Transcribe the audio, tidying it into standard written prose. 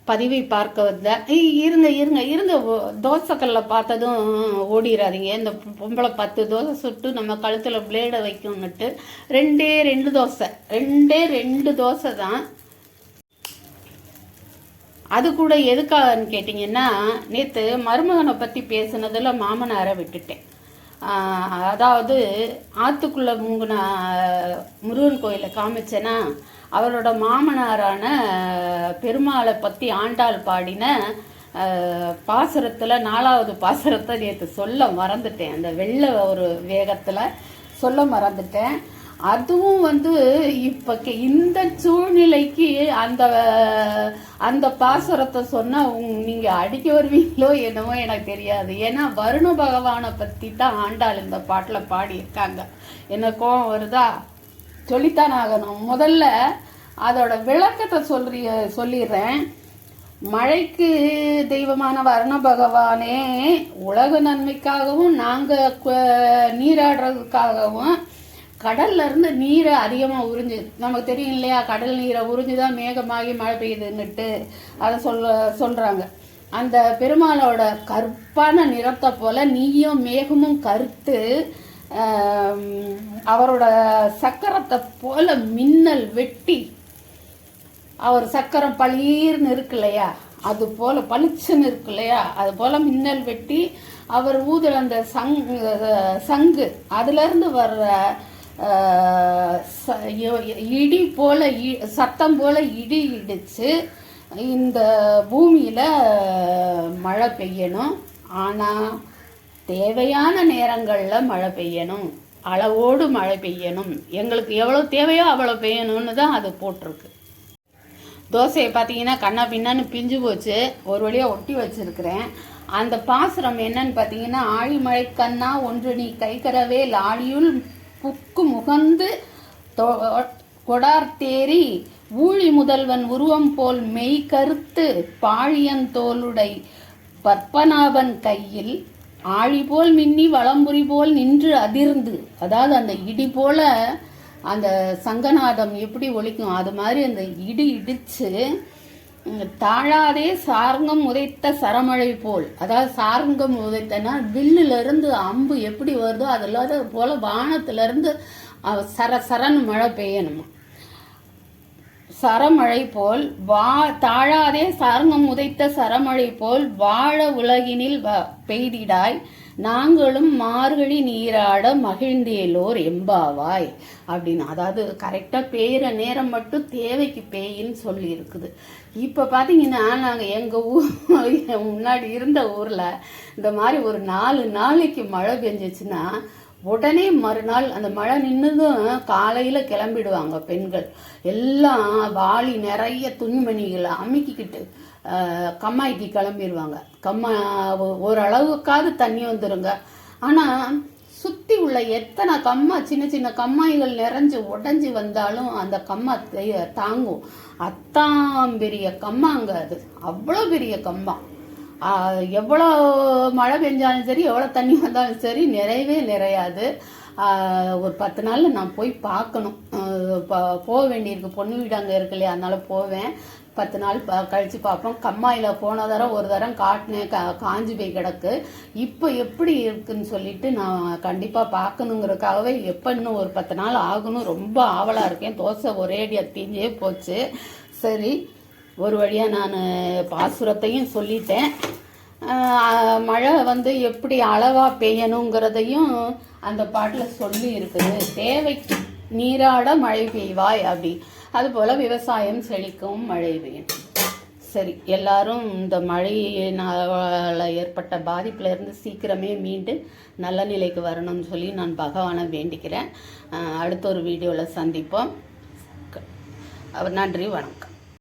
பதிவை பார்க்க வந்த இருங்க இருங்க இருங்க தோசைக்கல்ல பார்த்ததும் ஓடிடாதீங்க. இந்த பொம்பளை 10 தோசை சுட்டு நம்ம கழுத்தில் பிளேடை வைக்கணுன்னுட்டு ரெண்டே 2 தோசை தான். அது கூட எதுக்காகன்னு கேட்டிங்கன்னா, நேற்று மருமகனை பற்றி பேசுனதில் மாமனாரை விட்டுட்டேன். அதாவது ஆற்றுக்குள்ளே முங்குன முருகன் கோயிலை காமிச்சேன்னா, அவரோட மாமனாரான பெருமாளை பற்றி ஆண்டாள் பாடின பாசுரத்தில் 4வது பாசுரத்தை நேற்று சொல்ல மறந்துட்டேன். அந்த வெள்ளை ஒரு வேகத்தில் சொல்ல மறந்துட்டேன். அதுவும் இப்போ இந்த சூழ்நிலைக்கு அந்த பாசுரத்தை சொன்னால் நீங்கள் அடிக்க வருவீங்களோ என்னவோ எனக்கு தெரியாது. ஏன்னா வருண பகவானை பற்றி தான் ஆண்டாள் இந்த பாட்டில் பாடியிருக்காங்க. என்ன கோபம் வருதா? சொல்லித்தான் ஆகணும். முதல்ல அதோட விளக்கத்தை சொல்லிடுறேன். மழைக்கு தெய்வமான வருண பகவானே உலக நன்மைக்காகவும் நாங்கள் நீராடுறதுக்காகவும் கடல்ல இருந்து நீரை அதிகமாக உறிஞ்சு, நமக்கு தெரியும் இல்லையா, கடல் நீரை உறிஞ்சு தான் மேகமாகி மழை பெய்யுதுன்னுட்டு அதை சொல்கிறாங்க. அந்த பெருமாளோட கற்பான நிறத்தை போல நீயும் மேகமும் கருத்து அவரோட சக்கரத்தை போல மின்னல் வெட்டி, அவர் சக்கரம் பளீர்னு இருக்கு இல்லையா, அது போல பளிச்சுன்னு இருக்கு இல்லையா, அது போல மின்னல் வெட்டி அவர் ஊதுல அந்த சங்கு அதுலேருந்து வர்ற இடி போல சத்தம் போல இடி இடிச்சு இந்த பூமியில் மழை பெய்யணும். ஆனால் தேவையான நேரங்களில் மழை பெய்யணும், அளவோடு மழை பெய்யணும், எங்களுக்கு எவ்வளோ தேவையோ அவ்வளோ பெய்யணும்னு தான் அது போட்டிருக்கு. தோசையை பார்த்தீங்கன்னா கண்ணா பின்னான்னு பிஞ்சு போச்சு, ஒரு வழியாக ஒட்டி வச்சுருக்கிறேன். அந்த பாசுரம் என்னன்னு பார்த்தீங்கன்னா, ஆழிமழை கண்ணா ஒன்று நீ கைகரவே லாழியுள் புக்கு முகந்து கொடார்த்தேரி ஊழி முதல்வன் உருவம் போல் மெய் கருத்து பாழியந்தோளுடை பத்மநாபன் கையில் ஆழி போல் மின்னி வளம்புரி போல் நின்று அதிர்ந்து, அதாவது அந்த இடி போல அந்த சங்கநாதம் எப்படி ஒலிக்கும் அது மாதிரி அந்த இடி இடிச்சு தாழாதே சார்ங்கம் உதைத்த சரமழை போல், அதாவது சார்ங்கம் உதைத்தனா வில்லிலிருந்து அம்பு எப்படி வருதோ அதில்லாத போல வானத்திலிருந்து சரன்னு மழை பெய்யணுமா. சரமழை போல் தாழாதே சார்ங்கம் உதைத்த சரமழை போல் வாழ உலகினில் பெய்திடாய் நாங்களும் மார்கழி நீராட மகிழ்ந்தேலோர் எம்பாவாய் அப்படின்னு. அதாவது கரெக்டாக பெய்கிற நேரம் மட்டும் தேவைக்கு பெய்யின்னு சொல்லி இருக்குது. இப்போ பார்த்தீங்கன்னா நாங்கள் எங்கள் முன்னாடி இருந்த ஊரில் இந்த மாதிரி ஒரு 4 நாளைக்கு மழை பெஞ்சிச்சுன்னா உடனே மறுநாள் அந்த மழை நின்றுதும் காலையில் கிளம்பிடுவாங்க பெண்கள் எல்லாம். வாளி நிறைய துணிமணிகளை அமுக்கிக்கிட்டு கம்மாய்க்கு கிளம்பிடுவாங்க. ஓரளவுக்காவது தண்ணி வந்துருங்க. ஆனால் சுற்றி உள்ள எத்தனை சின்ன சின்ன கம்மாய்கள் நிறைஞ்சு உடஞ்சி வந்தாலும் அந்த கம்மா தாங்கும். அத்தாம் பெரிய கம்மாங்க அது, அவ்வளோ பெரிய கம்மா. எவ்வளோ மழை பெஞ்சாலும் சரி, எவ்வளோ தண்ணி வந்தாலும் சரி நிறையாது. ஒரு 10 நாளில் நான் போய் பார்க்கணும், போக வேண்டியிருக்கு. பொண்ணு வீடு அங்கே இருக்கு இல்லையா, அதனால போவேன். 10 நாள் கழித்து பார்ப்போம். கம்மாயில் போன தரம் ஒரு தரம் காட்டினேன், காஞ்சி போய் கிடக்கு. இப்போ எப்படி இருக்குன்னு சொல்லிட்டு நான் கண்டிப்பாக பார்க்கணுங்கிறதுக்காகவே எப்போ இன்னும் ஒரு 10 நாள் ஆகணும் ரொம்ப ஆவலாக இருக்கேன். தோசை ஒரேடியாக தீஞ்சே போச்சு. சரி, ஒரு வழியாக நான் பாசுரத்தையும் சொல்லிட்டேன். மழை எப்படி அளவாக பெய்யணுங்கிறதையும் அந்த பாட்டில் சொல்லி இருக்குது. தேவைக்கு நீராட மழை பெய்வாய் அப்படி. அதுபோல் விவசாயம் செழிக்கவும் மழை பெய்யும். சரி, எல்லாரும் இந்த மழையினால் ஏற்பட்ட பாதிப்பிலேருந்து சீக்கிரமே மீண்டு நல்ல நிலைக்கு வரணும்னு சொல்லி நான் பகவானை வேண்டிக்கிறேன். அடுத்த ஒரு வீடியோவில் சந்திப்போம். நன்றி, வணக்கம்.